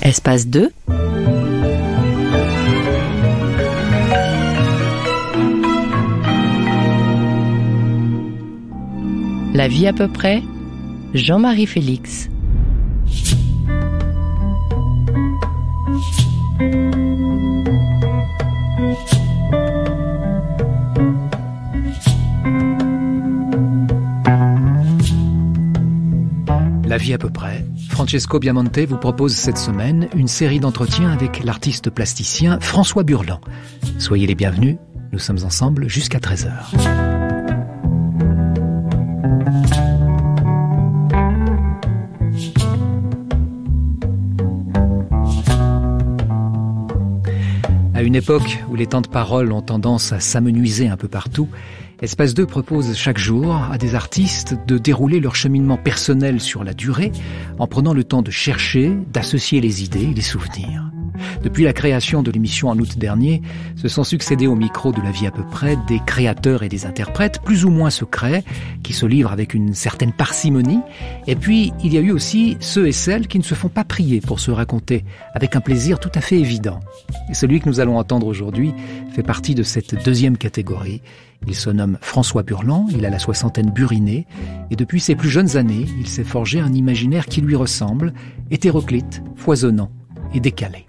Espace 2. La vie à peu près, Jean-Marie Félix. La vie à peu près. Francesco Biamonte vous propose cette semaine une série d'entretiens avec l'artiste plasticien François Burlan. Soyez les bienvenus, nous sommes ensemble jusqu'à 13h. À une époque où les temps de parole ont tendance à s'amenuiser un peu partout, Espace 2 propose chaque jour à des artistes de dérouler leur cheminement personnel sur la durée en prenant le temps de chercher, d'associer les idées et les souvenirs. Depuis la création de l'émission en août dernier, se sont succédés au micro de La vie à peu près des créateurs et des interprètes plus ou moins secrets qui se livrent avec une certaine parcimonie. Et puis, il y a eu aussi ceux et celles qui ne se font pas prier pour se raconter avec un plaisir tout à fait évident. Et celui que nous allons entendre aujourd'hui fait partie de cette deuxième catégorie. Il se nomme François Burlan, il a la soixantaine burinée, et depuis ses plus jeunes années, il s'est forgé un imaginaire qui lui ressemble, hétéroclite, foisonnant et décalé.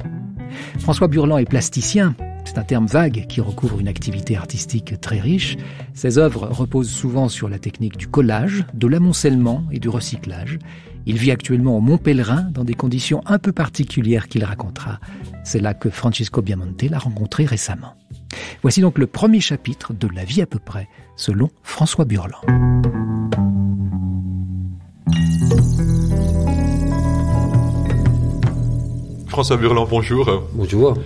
François Burlan est plasticien, c'est un terme vague qui recouvre une activité artistique très riche. Ses œuvres reposent souvent sur la technique du collage, de l'amoncellement et du recyclage. Il vit actuellement au Mont-Pèlerin dans des conditions un peu particulières qu'il racontera. C'est là que Francesco Biamonte l'a rencontré récemment. Voici donc le premier chapitre de La vie à peu près, selon François Burlan. François Burlan, bonjour. Bonjour.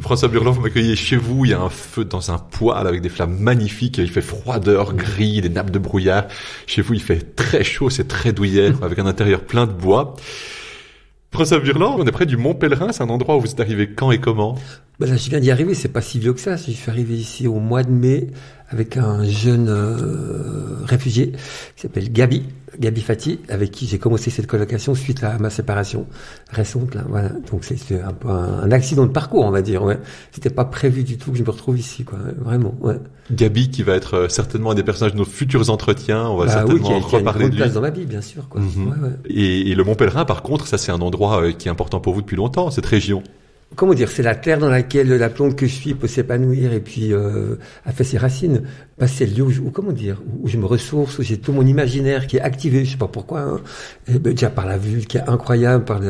François Burlan, vous m'accueillez chez vous, il y a un feu dans un poêle avec des flammes magnifiques, il fait froideur, gris, des nappes de brouillard. Chez vous, il fait très chaud, c'est très douillet, avec un intérieur plein de bois. François Burlan, on est près du Mont-Pèlerin, c'est un endroit où vous êtes arrivé quand et comment ? Là, je viens d'y arriver, c'est pas si vieux que ça. Je suis arrivé ici au mois de mai avec un jeune réfugié qui s'appelle Gabi Fati, avec qui j'ai commencé cette colocation suite à ma séparation récente. Là, voilà. Donc c'est un peu un accident de parcours, on va dire. Ouais. C'était pas prévu du tout que je me retrouve ici, quoi. Vraiment. Ouais. Gabi, qui va être certainement un des personnages de nos futurs entretiens. On va certainement reparler de lui. Qui a une place dans ma vie, bien sûr. Quoi. Mm-hmm. Ouais. Et le Mont-Pèlerin, par contre, ça c'est un endroit qui est important pour vous depuis longtemps, cette région. Comment dire, c'est la terre dans laquelle la plante que je suis peut s'épanouir et puis a fait ses racines. C'est le lieu où je me ressource, où j'ai tout mon imaginaire qui est activé, je sais pas pourquoi. Hein. Et déjà par la vue qui est incroyable, par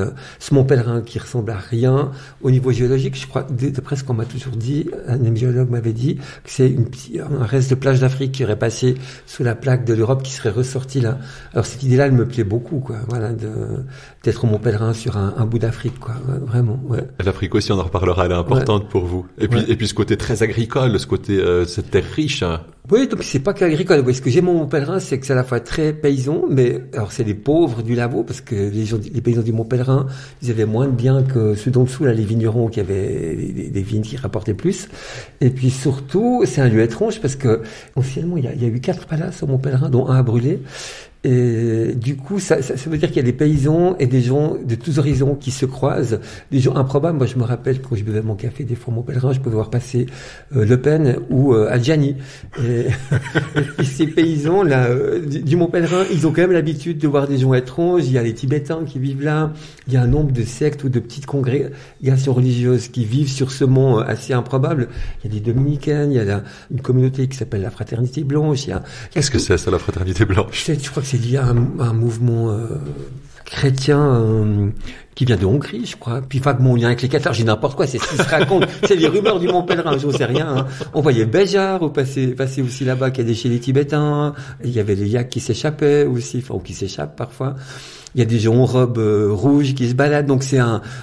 ce Mont Pèlerin qui ressemble à rien. Au niveau géologique, je crois, d'après ce qu'on m'a toujours dit, un géologue m'avait dit que c'est un reste de plage d'Afrique qui aurait passé sous la plaque de l'Europe qui serait ressorti là. Alors cette idée-là, elle me plaît beaucoup, quoi. Voilà, d'être au Mont Pèlerin sur un bout d'Afrique, quoi. Ouais, vraiment, ouais. L'Afrique aussi, on en reparlera, elle est importante pour vous. Et puis ce côté très agricole, ce côté cette terre riche. Hein. Oui, donc c'est pas qu'agricole. Oui, ce que j'aime au Mont-Pèlerin, c'est que c'est à la fois très paysan, mais alors c'est les pauvres du Lavaux, parce que les paysans du Mont-Pèlerin, ils avaient moins de biens que ceux d'en dessous, là, les vignerons qui avaient des vignes qui rapportaient plus. Et puis surtout, c'est un lieu étrange parce que anciennement, il y a eu 4 palaces au Mont-Pèlerin, dont un a brûlé. Et du coup, ça veut dire qu'il y a des paysans et des gens de tous horizons qui se croisent, des gens improbables. Moi, je me rappelle quand je buvais mon café des fois au Mont-Pèlerin, je pouvais voir passer Le Pen ou Adjani. Et puis ces paysans là du Mont-Pèlerin, ils ont quand même l'habitude de voir des gens étranges. Il y a les Tibétains qui vivent là. Il y a un nombre de sectes ou de petites congrégations religieuses qui vivent sur ce mont assez improbable. Il y a des dominicaines, il y a une communauté qui s'appelle la Fraternité Blanche. Qu'est-ce que c'est ça, la Fraternité Blanche ? Je crois que c'est lié à un mouvement chrétien qui vient de Hongrie, je crois. Puis vaguement, lien avec les Cathares, j'ai n'importe quoi, c'est ce qui se raconte. C'est les rumeurs du Mont-Pèlerin, j'en sais rien. Hein. On voyait Béjar passer aussi là-bas, qui a déchiré les Tibétains. Il y avait les Yaks qui s'échappaient aussi, ou qui s'échappent parfois. Il y a des gens en robe rouge qui se baladent. Donc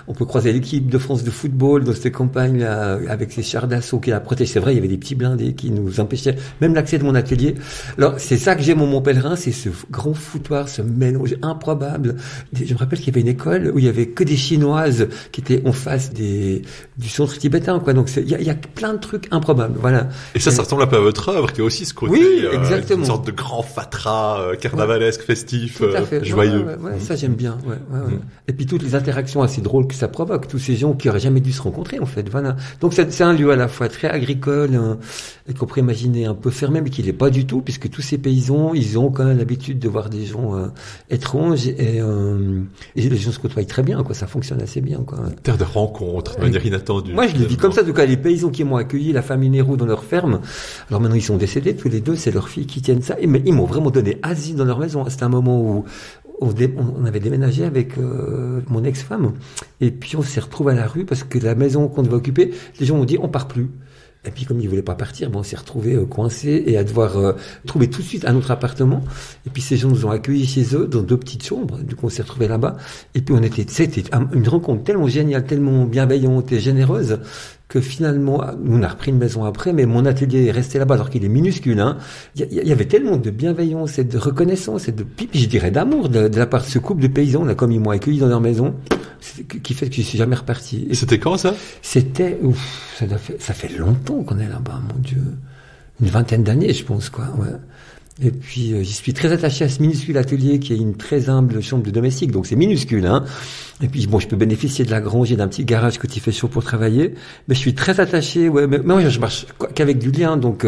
on peut croiser l'équipe de France de football dans cette campagne là, avec ces chars d'assaut qui la protègent. C'est vrai, il y avait des petits blindés qui nous empêchaient même l'accès de mon atelier. Alors, c'est ça que j'aime au Mont-Pèlerin, c'est ce grand foutoir, ce mélange improbable. Je me rappelle qu'il y avait une école où il y avait que des Chinoises qui étaient en face du centre tibétain, quoi. Donc, il y a plein de trucs improbables, voilà. Et ça ressemble un peu à votre œuvre, qui a aussi ce côté, oui, exactement. Une sorte de grand fatras, carnavalesque, festif, tout à fait. joyeux. Ouais. Ça, j'aime bien. Et puis toutes les interactions assez drôles que ça provoque, tous ces gens qui auraient jamais dû se rencontrer, en fait. Voilà. Donc c'est un lieu à la fois très agricole, et qu'on pourrait imaginer un peu fermé, mais qui l'est pas du tout, puisque tous ces paysans, ils ont quand même l'habitude de voir des gens étranges, et les gens se côtoient très bien, quoi. Ça fonctionne assez bien, quoi. Terre de rencontre, de manière inattendue. Moi, je le vis comme ça. En tout cas, les paysans qui m'ont accueilli, la famille Nérou dans leur ferme. Alors maintenant, ils sont décédés tous les deux. C'est leurs filles qui tiennent ça. Mais ils m'ont vraiment donné asile dans leur maison. C'était un moment où on avait déménagé avec mon ex-femme. Et puis, on s'est retrouvés à la rue parce que la maison qu'on devait occuper, les gens ont dit, on part plus. Et puis, comme ils voulaient pas partir, on s'est retrouvés coincés et à devoir trouver tout de suite un autre appartement. Et puis, ces gens nous ont accueillis chez eux dans 2 petites chambres. Du coup, on s'est retrouvés là-bas. Et puis, c'était une rencontre tellement géniale, tellement bienveillante et généreuse que finalement, on a repris une maison après, mais mon atelier est resté là-bas alors qu'il est minuscule. Il y avait tellement de bienveillance et de reconnaissance et de pipi, je dirais d'amour de la part de ce couple de paysans, là, comme ils m'ont accueilli dans leur maison, qui fait que je suis jamais reparti. Et c'était quand ça? C'était, ça fait longtemps qu'on est là-bas, mon Dieu. Une 20aine d'années, je pense, quoi, ouais. Et puis, j'y suis très attaché à ce minuscule atelier qui est une très humble chambre de domestique, donc c'est minuscule, hein. Et puis, bon, je peux bénéficier de la grange et d'un petit garage quand il fait chaud pour travailler, mais je suis très attaché, ouais, mais moi, je marche qu'avec du lien, donc,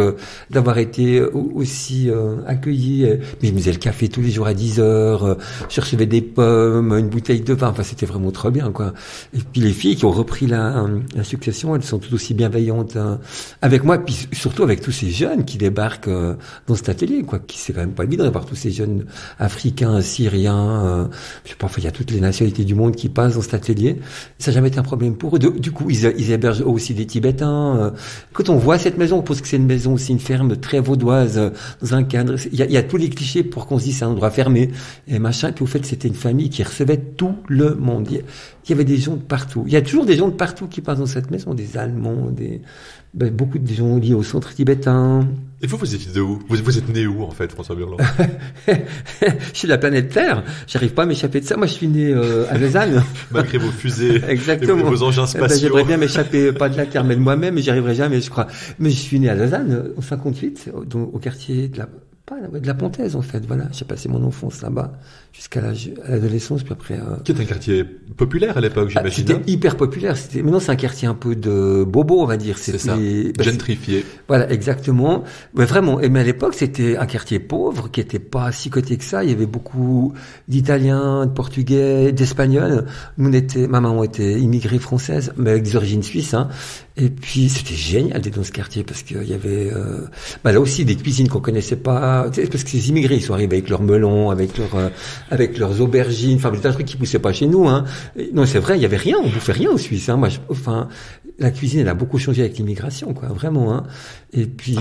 d'avoir été aussi, accueilli, mais je me faisais le café tous les jours à 10h, je recevais des pommes, une bouteille de vin, enfin, c'était vraiment trop bien, quoi. Et puis, les filles qui ont repris la succession, elles sont tout aussi bienveillantes, avec moi, puis surtout avec tous ces jeunes qui débarquent, dans cet atelier, quoi, qui c'est quand même pas évident d'avoir tous ces jeunes africains, syriens, je sais pas, enfin, il y a toutes les nationalités du monde qui passent dans cet atelier. Ça n'a jamais été un problème pour eux. Du coup, ils hébergent aussi des Tibétains. Quand on voit cette maison, on pense que c'est une maison, c'est une ferme très vaudoise, dans un cadre. Il y a tous les clichés pour qu'on se dise c'est un endroit fermé et machin. Et puis au fait, c'était une famille qui recevait tout le monde. Il y avait des gens de partout. Il y a toujours des gens de partout qui passent dans cette maison, des Allemands, beaucoup de gens liés au centre tibétain. Et vous étiez de où? Vous êtes né où, en fait, François Burland? Je suis de la planète Terre. J'arrive pas à m'échapper de ça. Moi, je suis né à Lausanne. Malgré vos fusées. Exactement. Et vos engins spatiaux. J'aimerais bien m'échapper, pas de la Terre, mais de moi-même, mais j'y arriverai jamais, je crois. Mais je suis né à Lausanne, en 58, au quartier de la Pontaise, en fait. Voilà. J'ai passé mon enfance là-bas, jusqu'à l'adolescence, puis après, Qui est un quartier populaire à l'époque, j'imagine. C'était hyper populaire. Maintenant, c'est un quartier un peu de bobo, on va dire. C'est ça. Gentrifié. Voilà, exactement. Mais vraiment. Mais à l'époque, c'était un quartier pauvre, qui était pas si coté que ça. Il y avait beaucoup d'Italiens, de Portugais, d'Espagnols. Ma maman était immigrée française, mais avec des origines suisses, hein. Et puis, c'était génial d'être dans ce quartier parce qu'il y avait, là aussi, des cuisines qu'on connaissait pas. Parce que ces immigrés, ils sont arrivés avec leurs melons, avec leurs aubergines, enfin, des trucs qui poussaient pas chez nous, hein. Non, c'est vrai, il y avait rien, on bouffait rien en Suisse, hein. La cuisine, elle a beaucoup changé avec l'immigration, quoi, vraiment, hein. Et puis,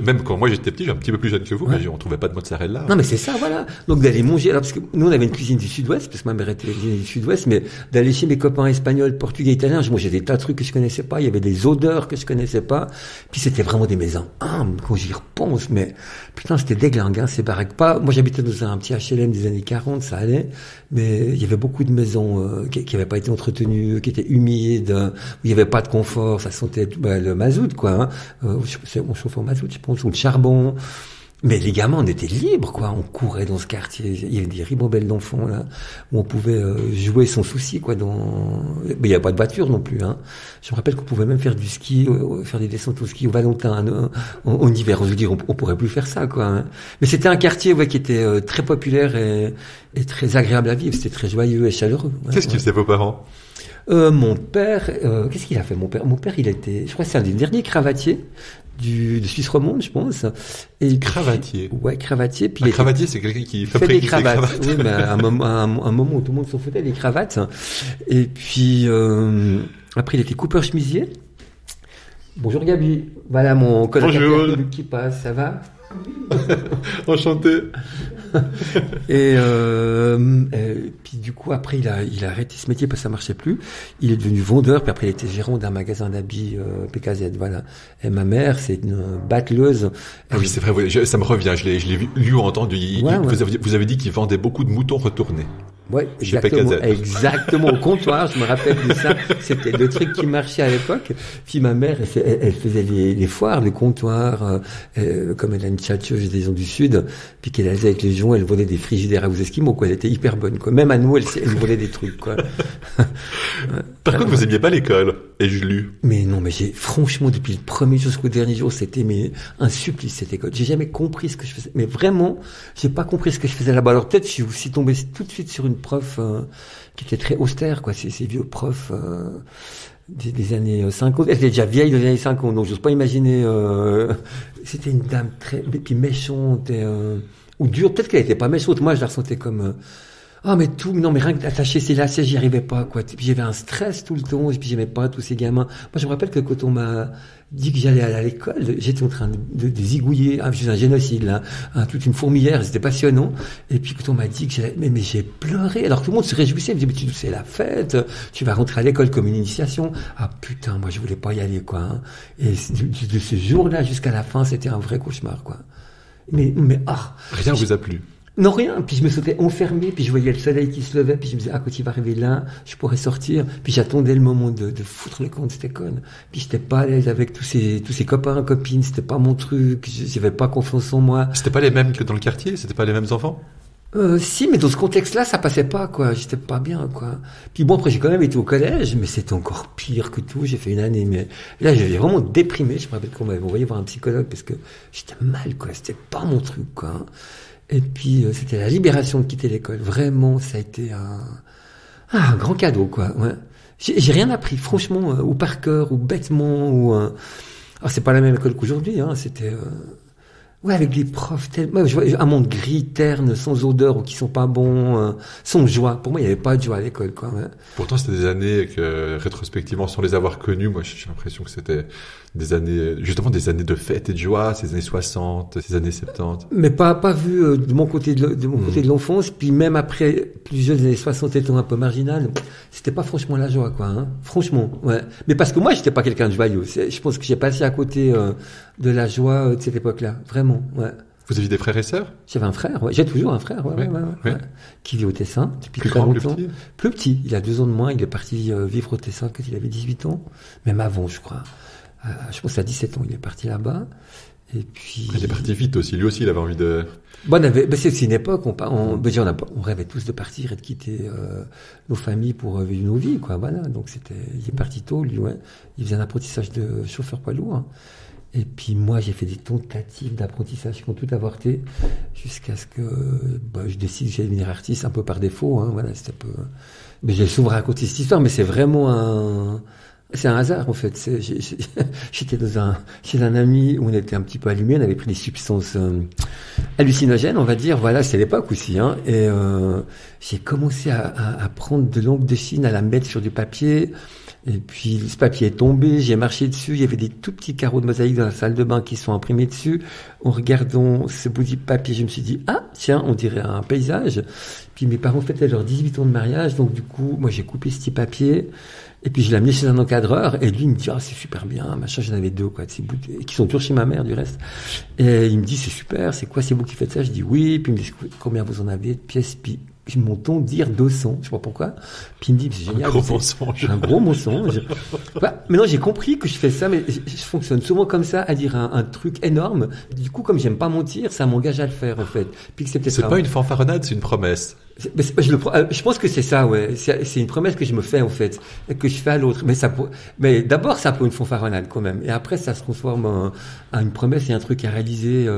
même quand moi j'étais petit, j'ai un petit peu plus jeune que vous, ouais. mais on trouvait pas de mozzarella. Non, mais c'est ça, voilà. Donc, d'aller manger, alors, parce que nous, on avait une cuisine du sud-ouest, parce que ma mère était du sud-ouest, mais d'aller chez mes copains espagnols, portugais, italiens, je mangeais des tas de trucs que je connaissais pas, il y avait des odeurs que je connaissais pas, puis c'était vraiment des maisons humbles, quand j'y repense, mais, putain, c'était déglingue, hein, ces baraques pas. Moi, j'habitais dans un petit HLM des années 40, ça allait, mais il y avait beaucoup de maisons, qui avaient pas été entretenues, qui étaient humides, où il y avait pas de confort, ça sentait, le mazout, quoi, hein. On chauffait au mazout, je pense, ou le charbon. Mais les gamins, on était libres, quoi. On courait dans ce quartier. Il y avait des ribambelles d'enfants, là, où on pouvait jouer sans souci, quoi. Mais il n'y a pas de voiture non plus, hein. Je me rappelle qu'on pouvait même faire du ski, faire des descentes au ski au Valentin, hein, en hiver. Je veux dire, on pourrait plus faire ça, quoi, hein. Mais c'était un quartier, ouais, qui était très populaire et très agréable à vivre. C'était très joyeux et chaleureux. Ouais, Qu'est-ce qu'ils faisaient vos parents? Mon père, qu'est-ce qu'il a fait, mon père? Mon père, je crois que c'est un des derniers cravatiers de Suisse romande, je pense. Et cravatier. Ouais, cravatier. Puis un cravatier, c'est quelqu'un qui fabrique des cravates. Oui, mais à un moment où tout le monde s'en foutait des cravates. Et puis, après, il était coupeur chemisier. Bonjour Gabi. Voilà mon collègue qui passe, ça va? Enchanté. Et puis du coup après il a arrêté ce métier parce que ça marchait plus. Il est devenu vendeur, puis après il était gérant d'un magasin d'habits PKZ. Voilà. Et ma mère, c'est une battleuse. Ah oui, c'est vrai. Ça me revient. Je l'ai lu ou entendu. Ouais. Vous avez dit qu'il vendait beaucoup de moutons retournés. Ouais, Chez exactement, PKZ. exactement, au comptoir, je me rappelle de ça. C'était le truc qui marchait à l'époque. Puis ma mère, elle faisait les foires, les comptoirs, comme elle a une tchatcheuse des gens du Sud, puis qu'elle allait avec les gens, elle volait des frigidaires aux Esquimaux, quoi. Elle était hyper bonne, quoi. Même à nous, elle volait des trucs, quoi. Par contre, vous aimiez pas l'école, ai-je lu. Mais non, mais franchement, depuis le premier jour jusqu'au dernier jour, c'était un supplice, cette école. J'ai jamais compris ce que je faisais. Mais vraiment, j'ai pas compris ce que je faisais là-bas. Alors peut-être, je suis aussi tombé tout de suite sur une prof, qui était très austère, quoi. Ces vieux profs, des années 50. Elle était déjà vieille des années 50, donc j'ose pas imaginer, c'était une dame puis méchante, ou dure. Peut-être qu'elle était pas méchante. Moi, je la ressentais comme, non, mais rien que d'attacher ses lacets, j'y arrivais pas, quoi. Puis j'avais un stress tout le temps, et puis j'aimais pas tous ces gamins. Moi, je me rappelle que quand on m'a dit que j'allais aller à l'école, j'étais en train de zigouiller, je faisais un génocide, là, toute une fourmilière, c'était passionnant. Et puis quand on m'a dit que j'allais, mais j'ai pleuré, alors que tout le monde se réjouissait, me disait, mais c'est la fête, tu vas rentrer à l'école comme une initiation. Ah putain, moi je voulais pas y aller, quoi. Et de ce jour-là jusqu'à la fin, c'était un vrai cauchemar, quoi. Rien vous a plu. Non, rien. Puis je me sentais enfermé, puis je voyais le soleil qui se levait, puis je me disais, quand il va arriver là, je pourrais sortir. Puis j'attendais le moment de foutre le camp de cette école. Puis j'étais pas à l'aise avec tous ces copains, copines, c'était pas mon truc, j'avais pas confiance en moi. C'était pas les mêmes que dans le quartier, c'était pas les mêmes enfants? Si, mais dans ce contexte-là, ça passait pas, quoi. J'étais pas bien, quoi. Puis bon, après, j'ai quand même été au collège, mais c'était encore pire que tout. J'ai fait une année, mais là, j'avais vraiment déprimé. Je me rappelle qu'on m'avait envoyé voir un psychologue parce que j'étais mal, quoi. C'était pas mon truc, quoi. Et puis, c'était la libération de quitter l'école. Vraiment, ça a été un grand cadeau, quoi. Ouais. J'ai rien appris, franchement, ou par cœur, ou bêtement, ou alors c'est pas la même école qu'aujourd'hui, hein. C'était avec des profs tellement, je vois un monde gris, terne, sans odeur, ou qui sont pas bons, sans joie. Pour moi, il y avait pas de joie à l'école, quoi. Ouais. Pourtant, c'était des années que, rétrospectivement, sans les avoir connues, moi, j'ai l'impression que c'était des années, justement, des années de fête et de joie, ces années 60, ces années 70. Mais pas vu de mon côté côté de l'enfance, puis même après plusieurs années 60 étant un peu marginal, c'était pas franchement la joie, quoi, hein. Franchement, ouais. Mais parce que moi, j'étais pas quelqu'un de joyeux. Je pense que j'ai passé à côté de la joie de cette époque-là. Vraiment, ouais. Vous aviez des frères et sœurs? J'avais un frère, ouais. J'ai toujours un frère, ouais. Qui vit au Tessin depuis très longtemps. Plus petit. Il a 2 ans de moins. Il est parti vivre au Tessin quand il avait 18 ans. Même avant, je crois. Je pense à 17 ans, il est parti là-bas. Et puis. Il est parti vite aussi. Lui aussi, il avait envie de. C'est une époque, on rêvait tous de partir et de quitter nos familles pour vivre nos vies, quoi. Voilà. Donc il est parti tôt, lui, ouais. Il faisait un apprentissage de chauffeur poids lourd, hein. Et puis moi, j'ai fait des tentatives d'apprentissage qui ont tout avorté, jusqu'à ce que je décide que j'allais devenir artiste un peu par défaut, hein. Voilà, c'était un peu. Mais j'ai souvent raconté cette histoire, mais c'est vraiment c'est un hasard, en fait. J'étais chez un ami où on était un petit peu allumé, on avait pris des substances hallucinogènes, on va dire. Voilà, c'est l'époque aussi, hein. Et j'ai commencé à prendre de l'encre de Chine, à la mettre sur du papier. Et puis ce papier est tombé, j'ai marché dessus, il y avait des tout petits carreaux de mosaïque dans la salle de bain qui sont imprimés dessus. En regardant ce bout de papier, je me suis dit, tiens, on dirait un paysage. Puis mes parents fêtaient leurs 18 ans de mariage, donc du coup, moi j'ai coupé ce petit papier. Et puis je l'ai amené chez un encadreur, et lui il me dit, c'est super bien, machin, j'en avais 2, quoi, de ces bouts, qui sont toujours chez ma mère, du reste. Et il me dit, c'est super, c'est quoi, c'est vous qui faites ça? Je dis oui, puis il me dit, combien vous en avez de pièces? Puis ils m'entend dire 200, je sais pas pourquoi. Puis il me dit, c'est génial. Un gros mensonge. Un gros mensonge. Maintenant, j'ai compris que je fais ça, mais je fonctionne souvent comme ça, à dire un truc énorme. Du coup, comme j'aime pas mentir, ça m'engage à le faire, en fait. Puis que c'est pas une fanfaronnade, c'est une promesse. Je pense que c'est ça, ouais. C'est une promesse que je me fais, en fait, que je fais à l'autre. Mais d'abord, ça peut une fanfaronnade, quand même. Et après, ça se transforme en une promesse et un truc à réaliser,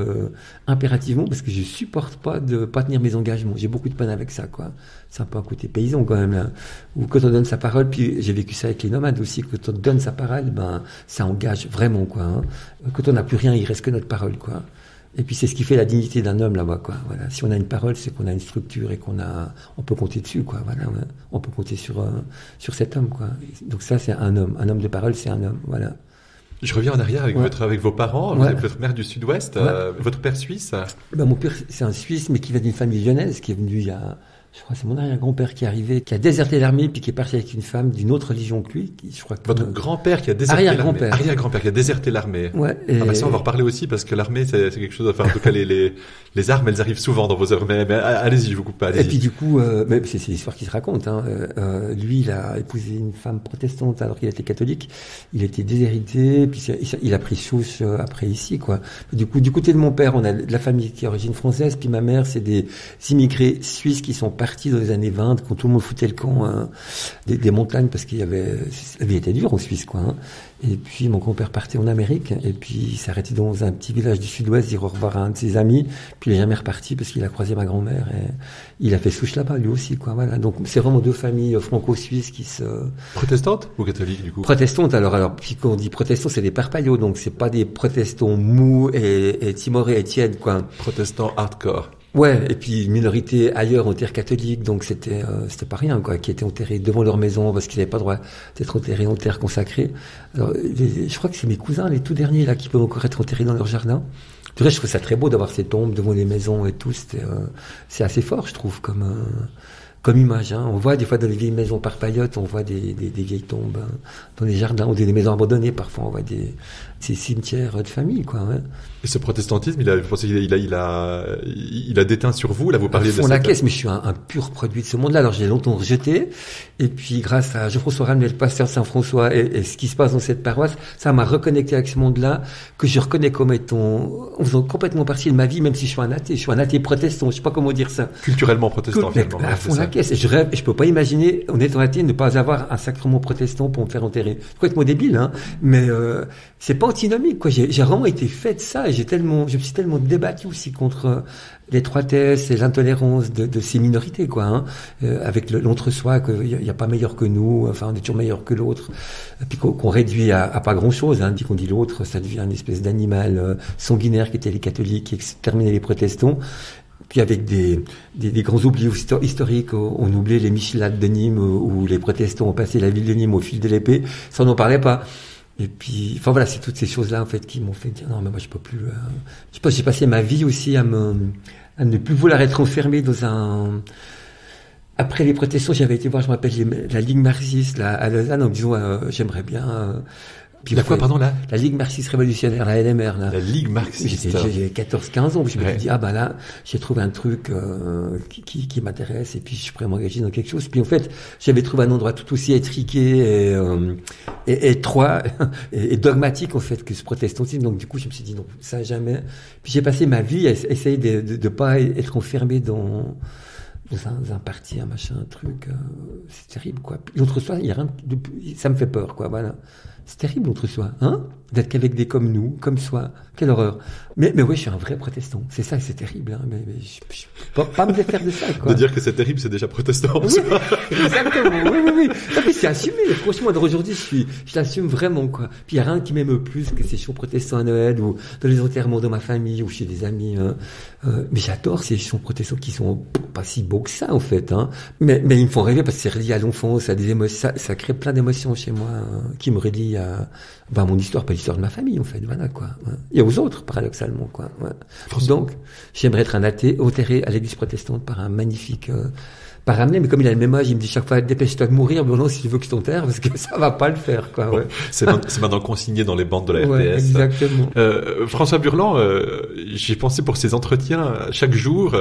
impérativement, parce que je supporte pas de pas tenir mes engagements. J'ai beaucoup de peine avec ça, quoi. C'est un peu un côté paysan, quand même, là. Ou quand on donne sa parole, puis j'ai vécu ça avec les nomades aussi, quand on donne sa parole, ça engage vraiment, quoi, hein. Quand on n'a plus rien, il reste que notre parole, quoi. Et puis c'est ce qui fait la dignité d'un homme là-bas, quoi. Voilà. Si on a une parole, c'est qu'on a une structure et on peut compter dessus, quoi. Voilà. Ouais. On peut compter sur cet homme, quoi. Donc ça, c'est un homme. Un homme de parole, c'est un homme. Voilà. Je reviens en arrière avec vos parents. Ouais. Vous êtes votre mère du Sud-Ouest, votre père suisse. Mon père, c'est un Suisse, mais qui vient d'une famille lyonnaise, qui est venu il y a Je crois que c'est mon arrière-grand-père qui est arrivé, qui a déserté l'armée, puis qui est parti avec une femme d'une autre religion que lui. Je crois que votre grand-père qui a déserté l'armée. Arrière-grand-père qui a déserté l'armée. Ouais. Ça, on va en reparler aussi, parce que l'armée, c'est quelque chose, enfin, en tout cas, les armes, elles arrivent souvent dans vos œuvres. Mais allez-y, je vous coupe pas, allez-y. Et puis, du coup, c'est l'histoire qui se raconte, hein. Lui, il a épousé une femme protestante alors qu'il était catholique. Il a été déshérité, puis il a pris souche après ici, quoi. Du coup, du côté de mon père, on a de la famille qui est d'origine française, puis ma mère, c'est des immigrés suisses qui sont partis dans les années 20, quand tout le monde foutait le camp des montagnes, parce la vie était dure en Suisse, quoi, hein. Et puis mon grand-père partait en Amérique, et puis il s'est arrêté dans un petit village du sud-ouest, dire au revoir à un de ses amis, puis il est jamais reparti parce qu'il a croisé ma grand-mère, et il a fait souche là-bas, lui aussi, quoi, voilà. Donc c'est vraiment deux familles franco-suisses qui se... Protestantes ou catholiques, du coup? Protestantes, alors, puis quand on dit protestants, c'est des parpaillots, donc c'est pas des protestants mous et timorés et tièdes, quoi. Protestants hardcore. Ouais, et puis une minorité ailleurs en terre catholique, donc c'était pas rien, quoi, qui étaient enterrés devant leur maison parce qu'ils n'avaient pas le droit d'être enterrés en terre consacrée. Alors, je crois que c'est mes cousins, les tout derniers là, qui peuvent encore être enterrés dans leur jardin. Du reste, je trouve ça très beau d'avoir ces tombes devant les maisons et tout. C'est assez fort, je trouve, comme image, hein. On voit des fois dans les vieilles maisons parpaillotes, on voit des vieilles tombes dans les jardins, ou des maisons abandonnées, parfois on voit ces cimetières de famille, quoi, ouais. Et ce protestantisme, vous pensez qu'il a déteint sur vous, là, vous parliez de ça. La caisse, mais je suis un pur produit de ce monde-là. Alors, j'ai longtemps rejeté. Et puis, grâce à Jean-François Ramel, le pasteur de Saint-François, et ce qui se passe dans cette paroisse, ça m'a reconnecté avec ce monde-là, que je reconnais comme en faisant complètement partie de ma vie, même si je suis un athée. Je suis un athée protestant. Je sais pas comment dire ça. Culturellement protestant, finalement. À fond la caisse. Et je rêve, et je peux pas imaginer, en étant athée, ne pas avoir un sacrement protestant pour me faire enterrer. C'est complètement débile, hein. Mais, c'est pas antinomique, quoi. J'ai vraiment été fait de ça, et je me suis tellement débattu aussi contre l'étroitesse et l'intolérance de ces minorités, quoi, hein, avec l'entre-soi, qu'il n'y a pas meilleur que nous, enfin on est toujours meilleur que l'autre, puis qu'on réduit à pas grand-chose, hein, dès qu'on dit l'autre, ça devient une espèce d'animal sanguinaire qui était les catholiques, qui exterminait les protestants. Puis avec des grands oublis historiques, on oubliait les Michelades de Nîmes, où les protestants ont passé la ville de Nîmes au fil de l'épée, ça on n'en parlait pas. Et puis, enfin voilà, c'est toutes ces choses-là en fait qui m'ont fait dire non, mais moi je peux plus. Je sais pas, j'ai passé ma vie aussi à ne plus vouloir être enfermé dans un. Après les protestants, j'avais été voir, je me rappelle, la Ligue marxiste là à Lausanne, en me disant j'aimerais bien. Puis la quoi, pardon, là? La Ligue marxiste révolutionnaire, la LMR, là. La Ligue marxiste. J'ai 14-15 ans, je me suis dit, bah là, j'ai trouvé un truc, qui m'intéresse, et puis je pourrais m'engager dans quelque chose. Puis en fait, j'avais trouvé un endroit tout aussi étriqué et étroit, et dogmatique, en fait, que ce protestantisme. Donc du coup, je me suis dit, non, ça jamais. Puis j'ai passé ma vie à essayer de pas être enfermé dans un parti, un machin, un truc, c'est terrible, quoi. L'autre soir, il y a rien ça me fait peur, quoi, voilà. C'est terrible, l'autre soi, hein? D'être qu'avec des comme nous, comme soi. Quelle horreur. Mais oui, je suis un vrai protestant. C'est ça, c'est terrible, hein. Mais je peux pas me défaire de ça, quoi. De dire que c'est terrible, c'est déjà protestant. Oui, exactement. Oui. Non, mais c'est assumé. Franchement, aujourd'hui, je l'assume vraiment, quoi. Puis il y a rien qui m'aime plus que ces chants protestants à Noël, ou dans les enterrements de ma famille, ou chez des amis, hein. Mais j'adore ces chants protestants qui sont pas si beaux que ça, en fait, hein. Mais ils me font rêver parce que c'est relié à l'enfance, à des émotions, ça crée plein d'émotions chez moi, hein, qui me relient à mon histoire, pas l'histoire de ma famille, en fait, voilà, quoi. Ouais. Et aux autres, paradoxalement, quoi. Ouais. Donc, j'aimerais être un athée enterré à l'église protestante par un magnifique par Ramel, mais comme il a le même âge, il me dit chaque fois, dépêche-toi de mourir, mais non, si tu veux que je t'enterre, parce que ça va pas le faire, quoi. Ouais. C'est maintenant consigné dans les bandes de la RTS. Ouais, exactement. François Burland, j'ai pensé pour ces entretiens, chaque jour,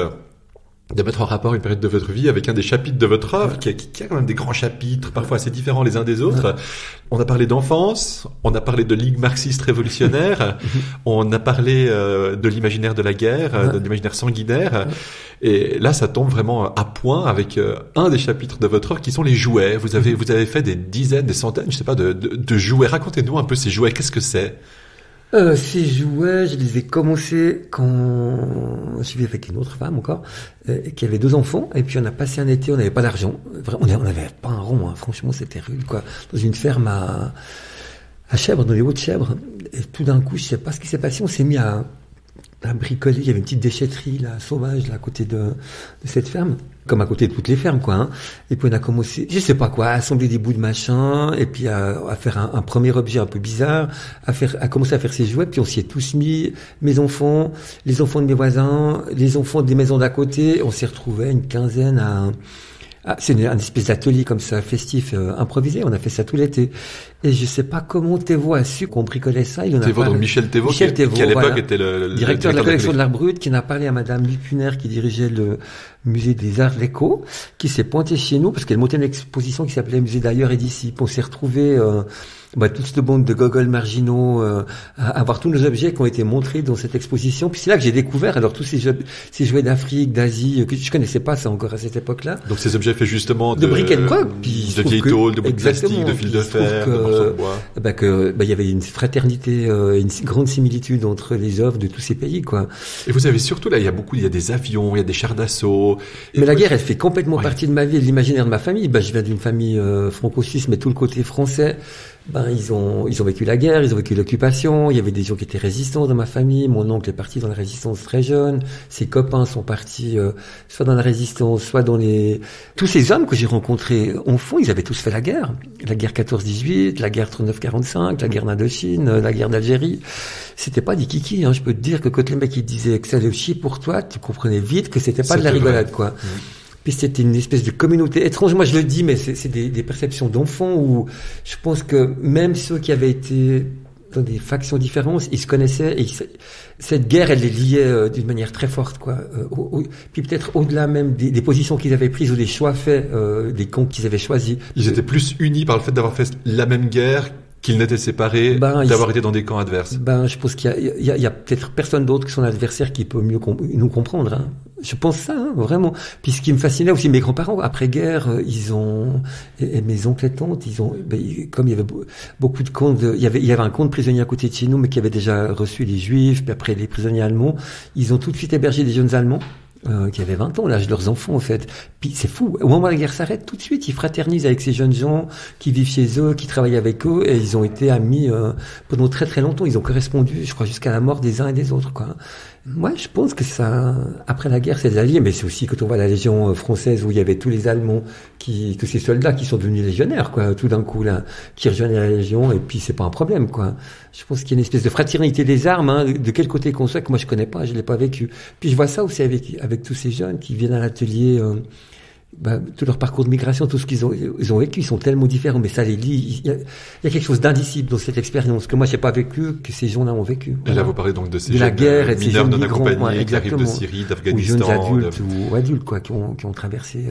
de mettre en rapport une période de votre vie avec un des chapitres de votre œuvre, qui a quand même des grands chapitres, parfois assez différents les uns des autres. Ouais. On a parlé d'enfance, on a parlé de Ligue marxiste révolutionnaire, on a parlé de l'imaginaire de la guerre, de l'imaginaire sanguinaire. Et là, ça tombe vraiment à point avec un des chapitres de votre œuvre qui sont les jouets. Vous avez fait des dizaines, des centaines, je sais pas, de jouets. Racontez-nous un peu ces jouets. Qu'est-ce que c'est? Ces jouets, je les ai commencés quand je vivais avec une autre femme encore, qui avait 2 enfants, et puis on a passé un été, on n'avait pas d'argent, on n'avait pas un rond, hein. Franchement c'était rude, quoi, dans une ferme à Chèvres, dans les Hauts-de-Chèvres, et tout d'un coup, je sais pas ce qui s'est passé, on s'est mis à à bricoler. Il y avait une petite déchetterie là, sauvage là, à côté de cette ferme, comme à côté de toutes les fermes, quoi. Hein. Et puis on a commencé, je sais pas quoi, à assembler des bouts de machin, et puis à faire un premier objet un peu bizarre, à commencer à faire ses jouets. Puis on s'y est tous mis, mes enfants, les enfants de mes voisins, les enfants des maisons d'à côté. On s'est retrouvés une quinzaine c'est un espèce d'atelier comme ça, festif, improvisé. On a fait ça tout l'été. Et je sais pas comment Thévaux a su qu'on bricolait ça. Thévaux, donc Michel Thévaux, qui à l'époque était le directeur de la collection de l'art brut, qui n'a parlé à Madame Lupuner, qui dirigeait le musée des Arts Léco, qui s'est pointée chez nous, parce qu'elle montait une exposition qui s'appelait Musée d'ailleurs et d'ici. On s'est retrouvés, toute cette bande de gogoles marginaux, à voir tous nos objets qui ont été montrés dans cette exposition. Puis c'est là que j'ai découvert, alors, tous ces jouets d'Afrique, d'Asie, que je connaissais pas ça encore à cette époque-là. Donc ces objets faits justement de brick and broc, puis de vieilles tôles, de bouts de plastique, de fil de fer, de morceaux de bois. Il y avait une fraternité, une grande similitude entre les œuvres de tous ces pays, quoi. Et vous avez surtout, là, il y a des avions, il y a des chars d'assaut. Mais la guerre, elle fait complètement partie de ma vie, de l'imaginaire de ma famille. Je viens d'une famille franco-suisse, mais tout le côté français. Ils ont vécu la guerre, ils ont vécu l'occupation. Il y avait des gens qui étaient résistants dans ma famille. Mon oncle est parti dans la résistance très jeune. Ses copains sont partis soit dans la résistance, soit dans tous ces hommes que j'ai rencontrés enfants, ils avaient tous fait la guerre. La guerre 14-18, la guerre 39-45, la guerre d'Indochine, la guerre d'Algérie. C'était pas des kikis, hein. Je peux te dire que quand les mecs ils disaient que ça allait chier pour toi, tu comprenais vite que c'était pas de la rigolade, quoi. Mmh. Puis c'était une espèce de communauté étrange. Moi, je le dis, mais c'est des perceptions d'enfants où je pense que même ceux qui avaient été dans des factions différentes, ils se connaissaient et cette guerre, elle les liait d'une manière très forte, quoi. Puis peut-être au-delà même des positions qu'ils avaient prises ou des choix faits, des camps qu'ils avaient choisis. Ils étaient plus unis par le fait d'avoir fait la même guerre qu'ils n'étaient séparés, d'avoir été dans des camps adverses. Je pense qu'il y a peut-être personne d'autre que son adversaire qui peut mieux nous comprendre, hein. Je pense ça, hein, vraiment. Puis ce qui me fascinait aussi, mes grands-parents, après-guerre, et mes oncles et tantes, comme il y avait beaucoup de camps il y avait un camp de prisonniers à côté de chez nous, mais qui avait déjà reçu les Juifs, puis après les prisonniers allemands, ils ont tout de suite hébergé des jeunes Allemands, qui avaient 20 ans, l'âge de leurs enfants, en fait. Puis c'est fou. Au moment où la guerre s'arrête, tout de suite, ils fraternisent avec ces jeunes gens qui vivent chez eux, qui travaillent avec eux, et ils ont été amis, pendant très très longtemps. Ils ont correspondu, je crois, jusqu'à la mort des uns et des autres, quoi. Moi, je pense que ça, après la guerre, c'est des alliés, mais c'est aussi quand on voit la Légion française où il y avait tous les Allemands tous ces soldats qui sont devenus légionnaires, quoi, tout d'un coup, là, qui rejoignent la Légion, et puis c'est pas un problème, quoi. Je pense qu'il y a une espèce de fraternité des armes, hein, de quel côté qu'on soit, que moi je connais pas, je l'ai pas vécu. Puis je vois ça aussi avec tous ces jeunes qui viennent à l'atelier, tout leur parcours de migration, tout ce qu'ils ont vécu, ils sont tellement différents, mais ça les lie. Il y a quelque chose d'indicible dans cette expérience que moi j'ai pas vécu, que ces gens-là ont vécu. Et là, vous parlez donc de ces la guerre et de ces mineurs jeunes non migrants, accompagnés qui arrivent de Syrie, d'Afghanistan, ou jeunes adultes ou adultes, quoi, qui ont traversé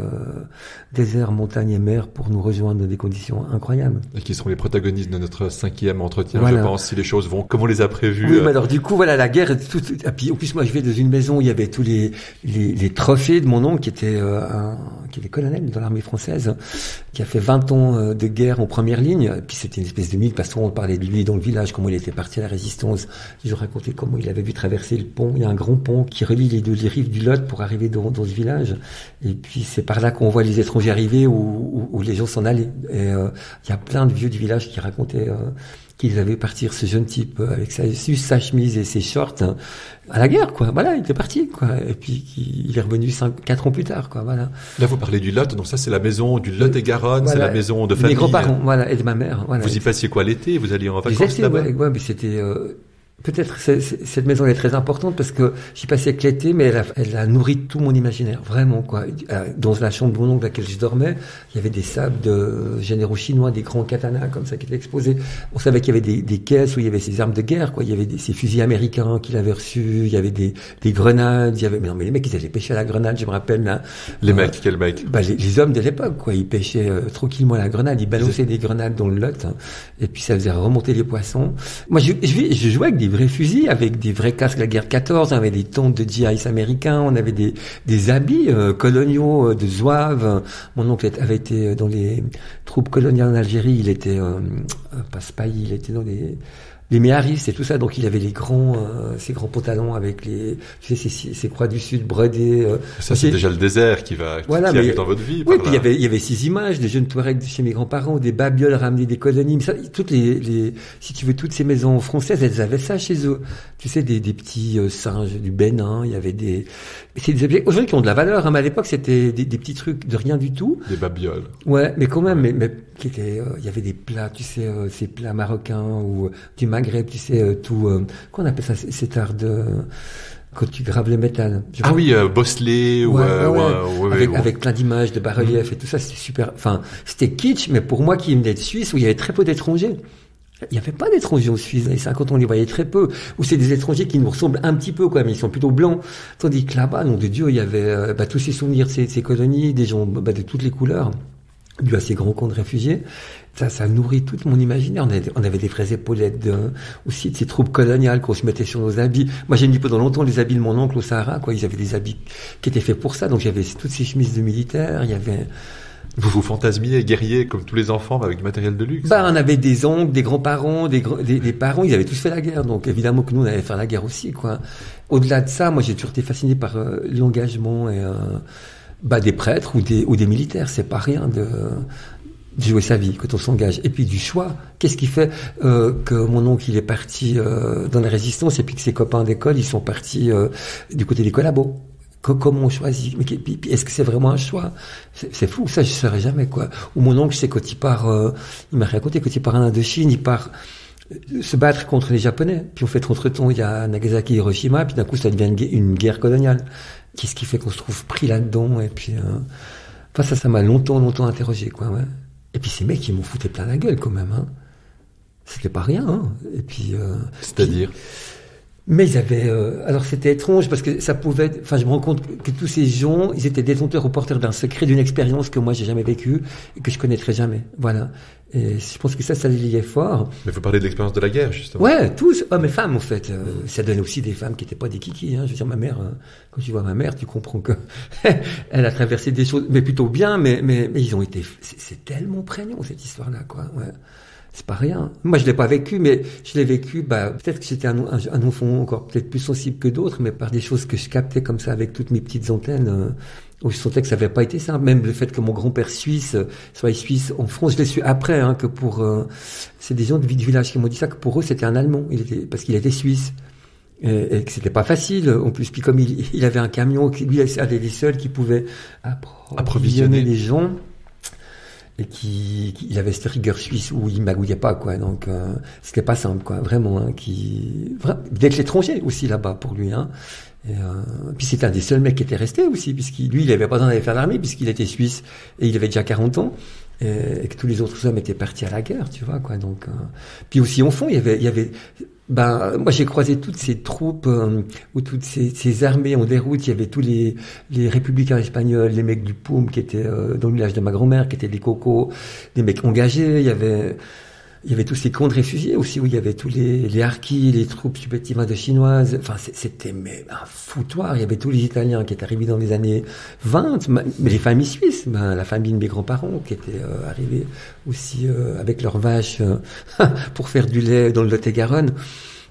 désert, montagne et mer pour nous rejoindre dans des conditions incroyables. Et qui seront les protagonistes de notre 5e entretien, je pense, si les choses vont comme on les a prévues. Oui, mais alors du coup, voilà, la guerre, et puis en plus moi je vais dans une maison où il y avait tous les trophées de mon oncle qui était colonel dans l'armée française, qui a fait 20 ans de guerre en première ligne. Et puis c'était une espèce de mythe, parce qu'on parlait de lui dans le village, comment il était parti à la résistance. Ils ont raconté comment il avait vu traverser le pont. Il y a un grand pont qui relie les rives du Lot pour arriver dans ce village. Et puis c'est par là qu'on voit les étrangers arriver où les gens s'en allaient. Et il y a plein de vieux du village qui racontaient qu'ils avaient partir ce jeune type avec sa chemise et ses shorts à la guerre, quoi. Voilà, il était parti, quoi. Et puis il est revenu 4 ans plus tard, quoi. Voilà. Là, vous parlez du Lot, donc ça c'est la maison du Lot-et-Garonne, voilà. C'est la maison de famille. Mes grands-parents, voilà, et de ma mère. Voilà. Vous y passiez quoi l'été? Vous alliez en vacances là-bas? Ouais, mais c'était peut-être cette maison elle est très importante parce que j'y passais que l'été, mais elle a nourri tout mon imaginaire, vraiment, quoi. Dans la chambre de mon oncle dans laquelle je dormais, il y avait des sables de généraux chinois, des grands katanas comme ça qui étaient exposés. On savait qu'il y avait des caisses où il y avait ces armes de guerre, quoi. Il y avait ces fusils américains qu'il avait reçus, il y avait des grenades, mais les mecs ils allaient pêcher à la grenade, je me rappelle là. Les mecs, quels mecs? Les hommes de l'époque, quoi. Ils pêchaient tranquillement à la grenade, ils balançaient des grenades dans le Lot, hein, et puis ça faisait remonter les poissons. Moi je jouais avec des vrais fusils, avec des vrais casques de la guerre 14, on avait des tentes de GIs américains, on avait des habits coloniaux de zouaves. Mon oncle avait été dans les troupes coloniales en Algérie, il était Passe-Paille, il était dans les méharistes et tout ça, donc il avait ses grands pantalons avec ces croix du Sud brodées. Ça, c'est déjà le désert qui arrive dans votre vie. Oui, puis il y avait ces images, des jeunes Touaregs de chez mes grands-parents, des babioles ramenées des colonies. Mais ça, si tu veux, toutes ces maisons françaises, elles avaient ça chez eux. Tu sais, des petits singes du Bénin, il y avait c'est des objets, aujourd'hui, qui ont de la valeur, hein, mais à l'époque, c'était des petits trucs de rien du tout. Des babioles. Ouais, mais quand même, mais il y avait des plats, tu sais, ces plats marocains ou du Maghreb, tu sais, qu'on appelle ça, cet art quand tu graves le métal. bosselé, avec plein d'images, de bas-reliefs et tout ça, c'était super. Enfin, c'était kitsch, mais pour moi qui venais de Suisse, où il y avait très peu d'étrangers. Il n'y avait pas d'étrangers en Suisse, dans les 50 on les voyait très peu. Ou c'est des étrangers qui nous ressemblent un petit peu, quoi, mais ils sont plutôt blancs. Tandis que là-bas, nom de Dieu, il y avait tous ces souvenirs de ces colonies, des gens de toutes les couleurs, dû à ces grands camps de réfugiés. Ça nourrit tout mon imaginaire. On avait des vraies épaulettes aussi de ces troupes coloniales qu'on se mettait sur nos habits. Moi, j'ai mis pendant longtemps les habits de mon oncle au Sahara, quoi. Ils avaient des habits qui étaient faits pour ça. Donc, j'avais toutes ces chemises de militaires. Il y avait... Vous vous fantasmiez, guerrier, comme tous les enfants, avec du matériel de luxe. On avait des oncles, des grands-parents, des parents, ils avaient tous fait la guerre. Donc, évidemment que nous, on allait faire la guerre aussi, quoi. Au-delà de ça, moi, j'ai toujours été fasciné par l'engagement et, des prêtres ou des militaires. C'est pas rien de jouer sa vie quand on s'engage. Et puis du choix. Qu'est-ce qui fait que mon oncle il est parti dans la résistance et puis que ses copains d'école ils sont partis du côté des collabos. Comment on choisit? Mais est-ce que c'est vraiment un choix? C'est fou, ça je ne saurais jamais, quoi. Ou mon oncle, c'est quand il part, il m'a raconté, quand il part en Indochine, il part se battre contre les Japonais. Puis en fait, entre-temps, il y a Nagasaki et Hiroshima, puis d'un coup, ça devient une guerre coloniale. Qu'est-ce qui fait qu'on se trouve pris là-dedans? Et puis, ça m'a longtemps interrogé, quoi, ouais. Et puis ces mecs, ils m'ont foutu plein la gueule, quand même, hein. C'était pas rien, hein. Et puis, c'est-à-dire? Mais ils avaient... alors c'était étrange parce que ça pouvait... Enfin, je me rends compte que tous ces gens, ils étaient détenteurs ou porteurs d'un secret, d'une expérience que moi j'ai jamais vécue et que je connaîtrai jamais. Voilà. Et je pense que ça les liait fort. Mais vous parlez de l'expérience de la guerre, justement. Ouais, tous, hommes et femmes en fait. Ça donne aussi des femmes qui étaient pas des kikis. Hein. Je veux dire, ma mère, quand tu vois ma mère, tu comprends que elle a traversé des choses, mais plutôt bien, mais ils ont été... C'est tellement prégnant cette histoire-là, quoi. Ouais. C'est pas rien. Moi, je l'ai pas vécu, mais je l'ai vécu, peut-être que j'étais un enfant encore peut-être plus sensible que d'autres, mais par des choses que je captais comme ça avec toutes mes petites antennes, où je sentais que ça avait pas été simple. Même le fait que mon grand-père suisse soit suisse en France, je l'ai su après, hein, que c'est des gens du village qui m'ont dit ça, que pour eux, c'était un Allemand. Parce qu'il était suisse. Et que c'était pas facile. En plus, puis comme il avait un camion, lui, c'était des seuls qui pouvaient approvisionner les gens. Et il avait cette rigueur suisse où il magouillait pas, quoi. Donc, c'était pas simple, quoi. Vraiment, hein, d'être l'étranger aussi là-bas pour lui, hein. Et, puis c'était un des seuls mecs qui était resté aussi, lui, il avait pas besoin d'aller faire l'armée puisqu'il était suisse et il avait déjà 40 ans. Et que tous les autres hommes étaient partis à la guerre, tu vois, quoi. Donc, puis aussi au fond, il y avait, moi j'ai croisé toutes ces troupes ou toutes ces armées en déroute. Il y avait tous les républicains espagnols, les mecs du POUM qui étaient dans le village de ma grand-mère, qui étaient des cocos, des mecs engagés. Il y avait tous ces camps de réfugiés aussi où il y avait tous les harkis, les troupes supplétives indochinoises. Enfin, c'était un foutoir. Il y avait tous les Italiens qui étaient arrivés dans les années 20, mais les familles suisses, la famille de mes grands-parents qui étaient arrivés aussi avec leurs vaches pour faire du lait dans le Lot-et-Garonne.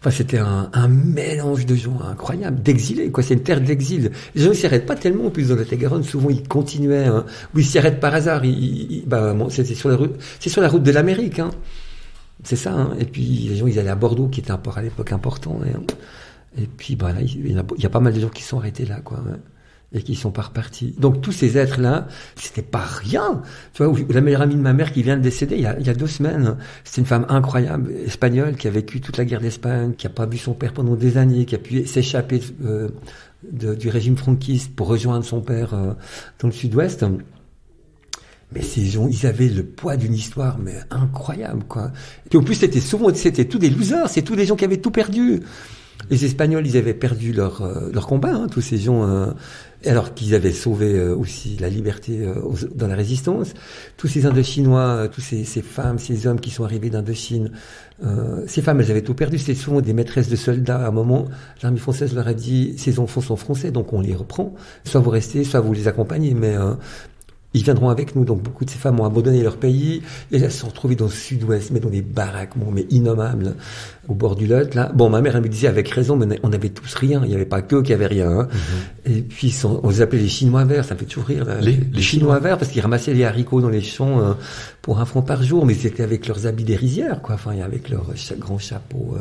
Enfin, c'était un mélange de gens incroyable, d'exilés, quoi. C'est une terre d'exil. Les gens, ils s'y arrêtent pas tellement, en plus, dans le Lot-et-Garonne. Souvent, ils continuaient, hein. Ou ils s'y arrêtent par hasard. C'est sur la route de l'Amérique, hein. C'est ça, hein. Et puis les gens ils allaient à Bordeaux qui était un port à l'époque important et puis là il y a pas mal de gens qui sont arrêtés là, quoi, ouais. Et qui sont pas repartis. Donc tous ces êtres là, c'était pas rien. Tu vois, la meilleure amie de ma mère qui vient de décéder il y a 2 semaines, c'était une femme incroyable espagnole qui a vécu toute la guerre d'Espagne, qui a pas vu son père pendant des années, qui a pu s'échapper du régime franquiste pour rejoindre son père dans le sud-ouest. Mais ces gens, ils avaient le poids d'une histoire, mais incroyable, quoi. Et en plus, c'était tous des losers, c'est tous des gens qui avaient tout perdu. Les Espagnols, ils avaient perdu leur combat, hein, tous ces gens, alors qu'ils avaient sauvé aussi la liberté dans la résistance. Tous ces Indochinois, tous ces femmes, ces hommes qui sont arrivés d'Indochine, ces femmes, elles avaient tout perdu. C'était souvent des maîtresses de soldats. À un moment, l'armée française leur a dit, ces enfants sont français, donc on les reprend. Soit vous restez, soit vous les accompagnez, mais ils viendront avec nous. Donc beaucoup de ces femmes ont abandonné leur pays et elles se sont retrouvées dans le sud-ouest, mais dans des baraques, mais innommables, au bord du Lot, là. Bon, ma mère, elle me disait avec raison, mais on avait tous rien. Il n'y avait pas qu'eux qui avaient rien, hein. Et puis, on les appelait les Chinois verts. Ça me fait toujours rire, là. Les Chinois verts, parce qu'ils ramassaient les haricots dans les champs, pour 1 franc par jour, mais ils étaient avec leurs habits des rizières, quoi. Enfin, avec leurs grands chapeaux,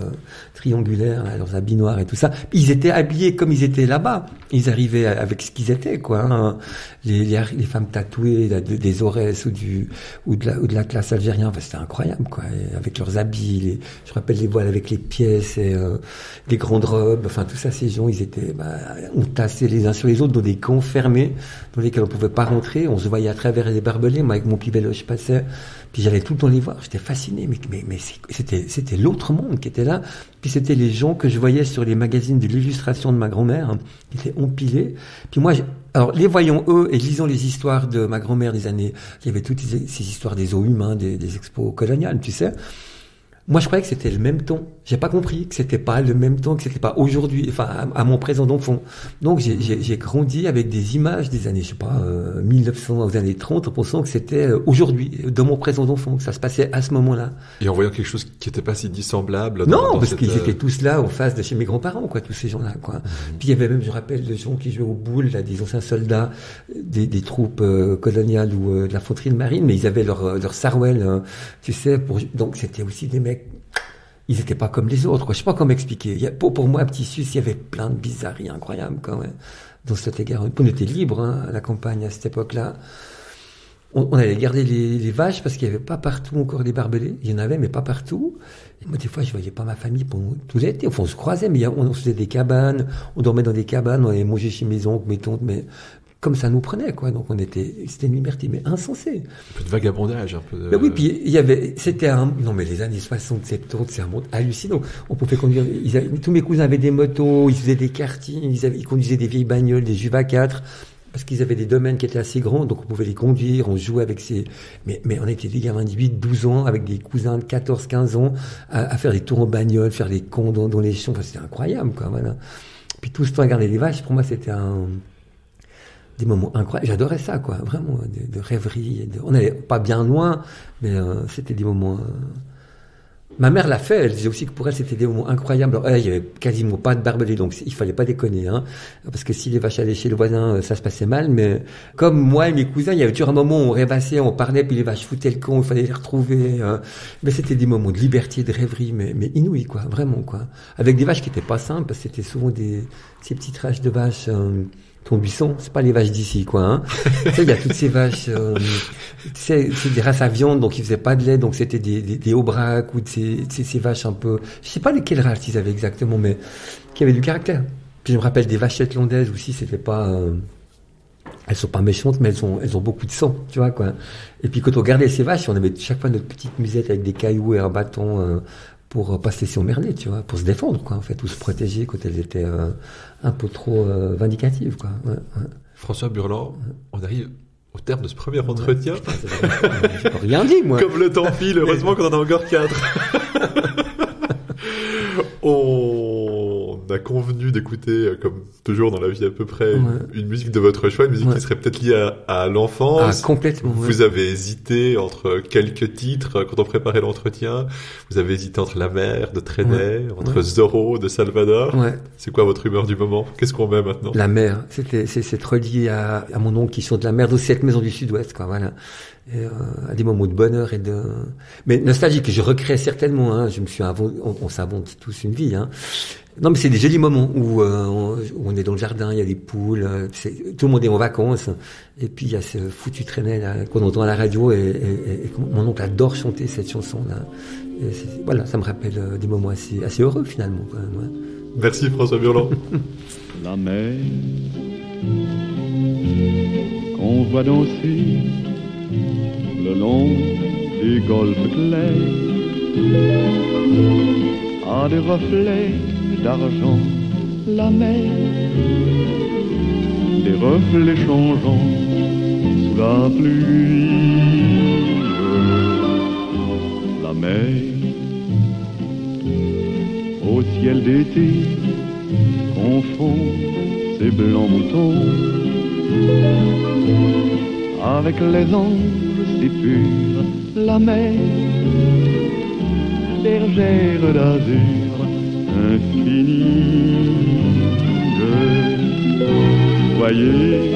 triangulaires, là, leurs habits noirs et tout ça. Puis, ils étaient habillés comme ils étaient là-bas. Ils arrivaient avec ce qu'ils étaient, quoi, hein. Les femmes tatouées, des Aurès ou de la classe algérienne. Enfin, c'était incroyable, quoi. Et avec leurs habits, je rappelle les voiles avec les pièces et les grandes robes. Enfin, tout ça, ces gens, ils étaient, on tassait les uns sur les autres dans des camps fermés dans lesquels on pouvait pas rentrer. On se voyait à travers les barbelés. Moi, avec mon petit vélo, je passais. Puis j'allais tout le temps les voir. J'étais fasciné. Mais c'était l'autre monde qui était là. Puis c'était les gens que je voyais sur les magazines de l'illustration de ma grand-mère, hein, qui étaient empilés. Puis moi, alors, les voyons eux et lisant les histoires de ma grand-mère des années, il y avait toutes ces histoires des os humains, des expos coloniales, tu sais. Moi, je croyais que c'était le même temps. J'ai pas compris que c'était pas le même temps, que c'était pas aujourd'hui, enfin, à mon présent d'enfant. Donc, j'ai grandi avec des images des années, je sais pas, 1900 aux années 30, en pensant que c'était aujourd'hui, dans mon présent d'enfant, que ça se passait à ce moment-là. Et en voyant quelque chose qui était pas si dissemblable. Non, parce qu'ils étaient tous là, en face de chez mes grands-parents, quoi, tous ces gens-là, quoi. Puis il y avait même, je rappelle, des gens qui jouaient aux boules, là, des anciens soldats, des troupes coloniales ou de l'infanterie de marine, mais ils avaient leur sarouel, tu sais, donc c'était aussi des mecs. Ils étaient pas comme les autres, quoi. Je sais pas comment expliquer. Pour moi, à Petit Suisse, il y avait plein de bizarreries incroyables, quand même. Dans cet égard. On était libre, hein, à la campagne, à cette époque-là. On allait garder les vaches parce qu'il y avait pas partout encore des barbelés. Il y en avait, mais pas partout. Et moi, des fois, je voyais pas ma famille pendant tout l'été. Enfin, on se croisait, mais on faisait des cabanes. On dormait dans des cabanes. On allait manger chez mes oncles, mes tantes, mais comme ça nous prenait, quoi. Donc c'était une liberté, mais insensée. Un peu de vagabondage, un peu de... Ben oui, puis non mais les années 60, 70, c'est un monde hallucinant. On pouvait conduire, tous mes cousins avaient des motos, ils faisaient des kartings, ils conduisaient des vieilles bagnoles, des Juva 4, parce qu'ils avaient des domaines qui étaient assez grands, donc on pouvait les conduire, on jouait avec mais on était des gamins de 8, 12 ans, avec des cousins de 14, 15 ans, à faire des tours en bagnole, faire des cons dans les champs. Enfin, c'était incroyable, quoi, voilà. Puis tout ce temps à garder les vaches, pour moi, c'était des moments incroyables. J'adorais ça, quoi. Vraiment, de rêverie. On n'allait pas bien loin, mais c'était des moments... Ma mère l'a fait. Elle disait aussi que pour elle, c'était des moments incroyables. Alors, il y avait quasiment pas de barbelés, donc il fallait pas déconner, hein. Parce que si les vaches allaient chez le voisin, ça se passait mal. Mais comme moi et mes cousins, il y avait toujours un moment où on rêvassait, on parlait, puis les vaches foutaient le camp, il fallait les retrouver. Mais c'était des moments de liberté, de rêverie, mais inouïs, quoi. Vraiment, quoi. Avec des vaches qui étaient pas simples, parce que c'était souvent ces petites races de vaches... ton buisson, c'est pas les vaches d'ici, quoi, hein. Tu sais, il y a toutes ces vaches, tu sais, c'est des races à viande, donc ils faisaient pas de lait, donc c'était des aubracs ou de ces vaches un peu, je sais pas lesquelles races ils avaient exactement, mais qui avaient du caractère. Puis je me rappelle des vaches shetlandaises aussi, c'était pas, elles sont pas méchantes, mais elles ont beaucoup de sang, tu vois, quoi. Et puis quand on regardait ces vaches, on avait chaque fois notre petite musette avec des cailloux et un bâton, pour pas se laisser emmerder, tu vois, pour se défendre, quoi, en fait, ou se protéger quand elles étaient un peu trop vindicatives, quoi. Ouais. François Burland, on arrive au terme de ce premier entretien. J'ai pas rien dit, moi. Comme le temps file, heureusement qu'on en a encore 4. On a convenu d'écouter, comme toujours dans la vie à peu près, une musique de votre choix, une musique qui serait peut-être liée à l'enfance. Ah, complètement. Vous avez hésité entre quelques titres quand on préparait l'entretien. Vous avez hésité entre La Mer de Trenet, entre Zorro de Salvador. Ouais. C'est quoi votre humeur du moment? Qu'est-ce qu'on met maintenant? La mer. C'est relié à mon oncle qui chante La Mer de cette maison du Sud-Ouest, quoi, voilà. Et, à des moments de bonheur mais nostalgique, je recrée certainement, hein. On s'invente tous une vie, hein. Non, mais c'est des jolis moments où on est dans le jardin, il y a des poules, tout le monde est en vacances, et puis il y a ce foutu Trenet là qu'on entend à la radio, et mon oncle adore chanter cette chanson là. Voilà, ça me rappelle des moments assez heureux finalement, quand même, ouais. Merci François Burland. La mer qu'on voit danser le long des golfes clairs a des reflets d'argent, la mer, des reflets changeants sous la pluie. La mer au ciel d'été confond ses blancs moutons avec les anges si purs, la mer, bergère d'azur infinie. Voyez,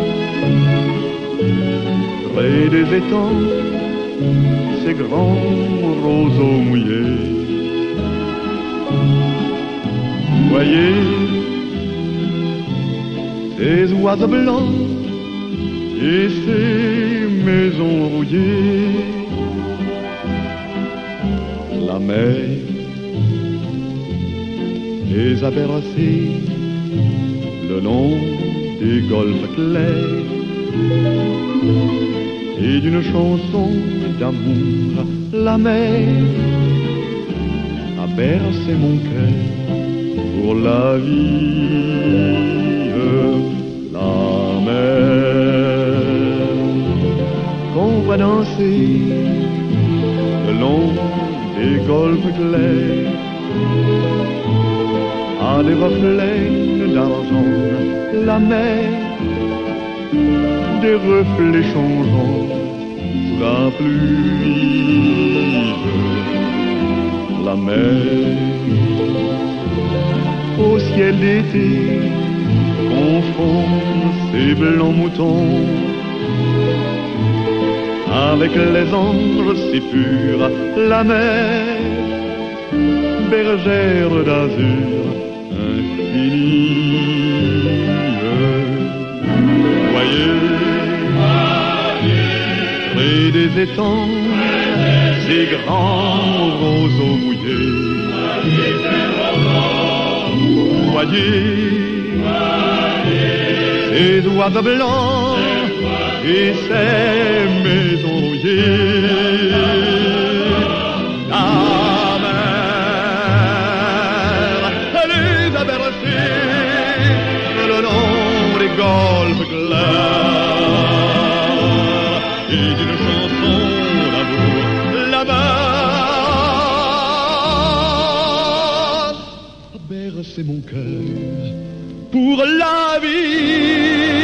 près des étangs, ces grands roseaux mouillés. Voyez, ces oiseaux blancs et ces maisons rouillées. La mer les a bercés le long des golfes clairs et d'une chanson d'amour. La mer a bercé mon cœur pour la vie. La mer qu'on va danser le long des golfes clairs à des reflets d'argent. La mer, des reflets changeants sous la pluie. La mer, au ciel d'été, confond ses blancs moutons avec les anges si purs. La mer, bergère d'azur infinie. Voyez, près des étangs, ces grands roseaux mouillés. Voyez, ces oiseaux blancs et ces maisons rouillées. La mer, elle les a bercés le long des golfes clairs et d'une chanson d'amour. La mer a bercé mon cœur pour la vie.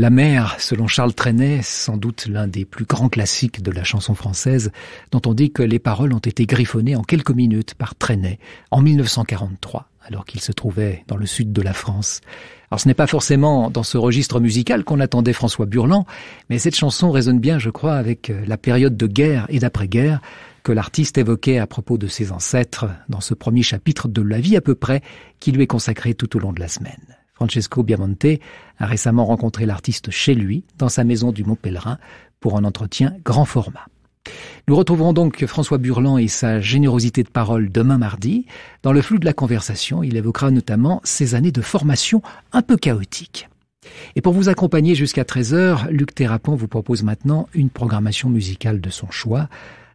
La mer, selon Charles Trenet, sans doute l'un des plus grands classiques de la chanson française, dont on dit que les paroles ont été griffonnées en quelques minutes par Trenet en 1943, alors qu'il se trouvait dans le sud de la France. Alors ce n'est pas forcément dans ce registre musical qu'on attendait François Burlan, mais cette chanson résonne bien, je crois, avec la période de guerre et d'après-guerre que l'artiste évoquait à propos de ses ancêtres dans ce premier chapitre de La vie à peu près qui lui est consacré tout au long de la semaine. Francesco Biamonte a récemment rencontré l'artiste chez lui, dans sa maison du Mont-Pèlerin, pour un entretien grand format. Nous retrouverons donc François Burlan et sa générosité de parole demain mardi. Dans le flou de la conversation, il évoquera notamment ses années de formation un peu chaotiques. Et pour vous accompagner jusqu'à 13h, Luc Thérapon vous propose maintenant une programmation musicale de son choix,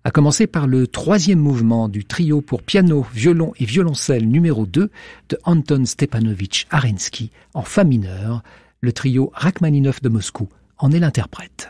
à commencer par le 3e mouvement du trio pour piano, violon et violoncelle numéro 2 de Anton Stepanovich Arensky en fa mineur. Le trio Rachmaninov de Moscou en est l'interprète.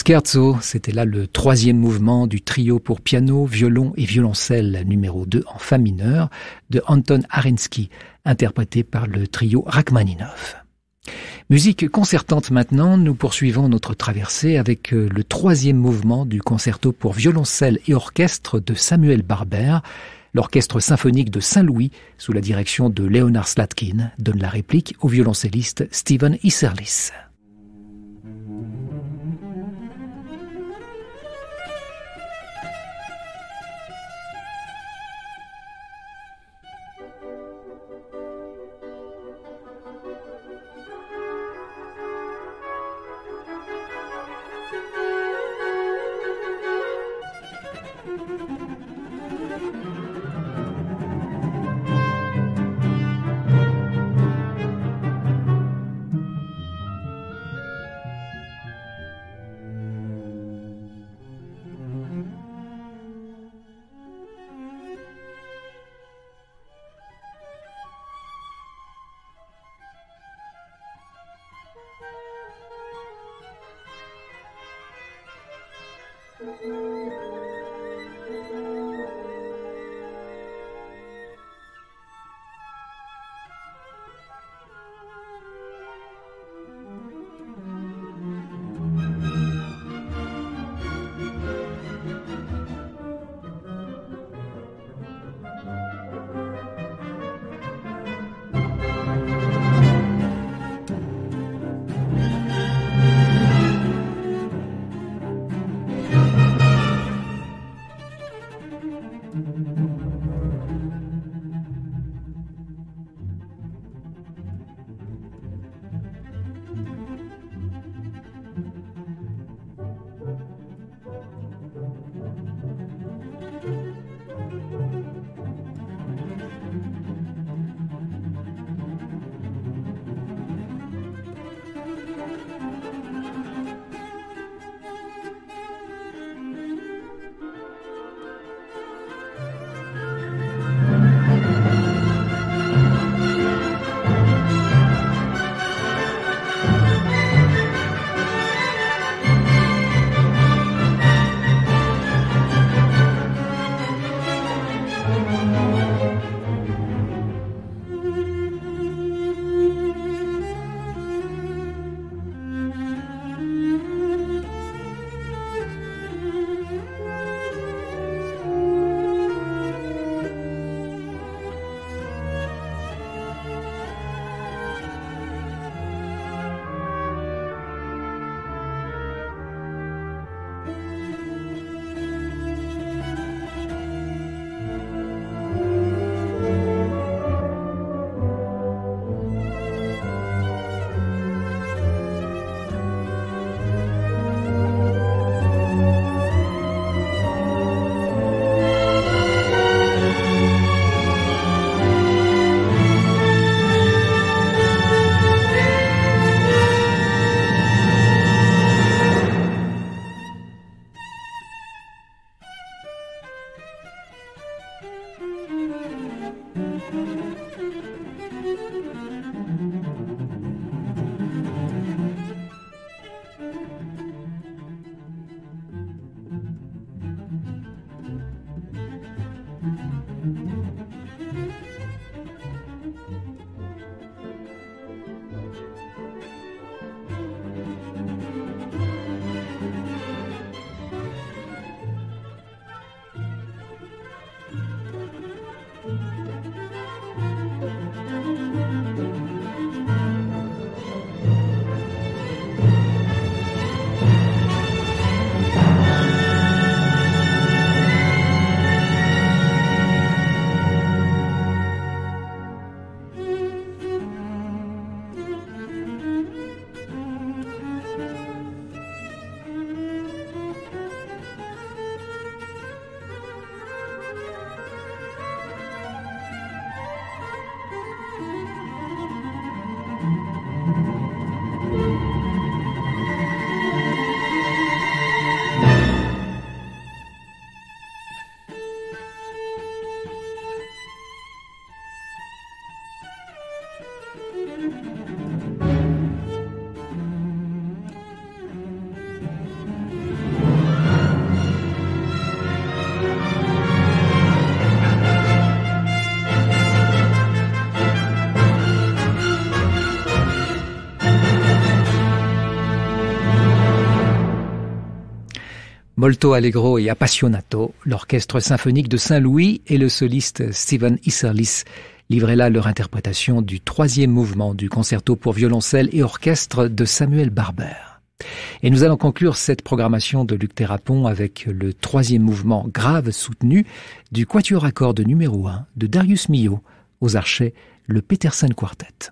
Scherzo, c'était là le troisième mouvement du trio pour piano, violon et violoncelle numéro 2 en fa mineur de Anton Arensky, interprété par le trio Rachmaninov. Musique concertante maintenant, nous poursuivons notre traversée avec le troisième mouvement du concerto pour violoncelle et orchestre de Samuel Barber. L'orchestre symphonique de Saint-Louis, sous la direction de Leonard Slatkin, donne la réplique au violoncelliste Steven Isserlis. Molto allegro et appassionato, l'orchestre symphonique de Saint-Louis et le soliste Stephen Isserlis livraient là leur interprétation du 3e mouvement du concerto pour violoncelle et orchestre de Samuel Barber. Et nous allons conclure cette programmation de Luc Thérapon avec le 3e mouvement grave soutenu du quatuor à cordes numéro 1 de Darius Milhaud, aux archets le Petersen Quartet.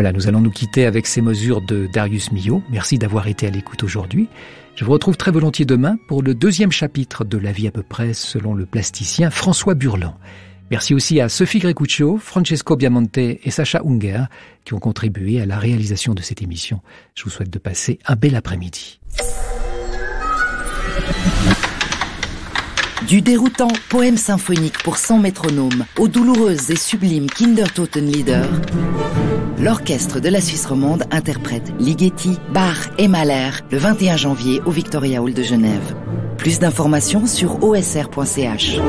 Voilà, nous allons nous quitter avec ces mesures de Darius Milhaud. Merci d'avoir été à l'écoute aujourd'hui. Je vous retrouve très volontiers demain pour le 2e chapitre de La vie à peu près selon le plasticien François Burland. Merci aussi à Sophie Grecuccio, Francesco Biamonte et Sacha Unger qui ont contribué à la réalisation de cette émission. Je vous souhaite de passer un bel après-midi. Du déroutant poème symphonique pour 100 métronomes aux douloureuses et sublimes Kindertotenlieder, l'orchestre de la Suisse romande interprète Ligeti, Bach et Mahler le 21 janvier au Victoria Hall de Genève. Plus d'informations sur osr.ch.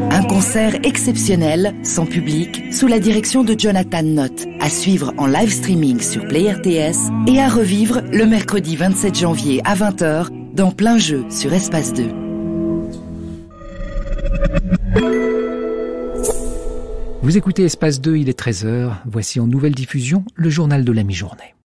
Un concert exceptionnel, sans public, sous la direction de Jonathan Nott, à suivre en live streaming sur Play RTS et à revivre le mercredi 27 janvier à 20h dans Plein Jeu sur Espace 2. Vous écoutez Espace 2, il est 13h. Voici en nouvelle diffusion le journal de la mi-journée.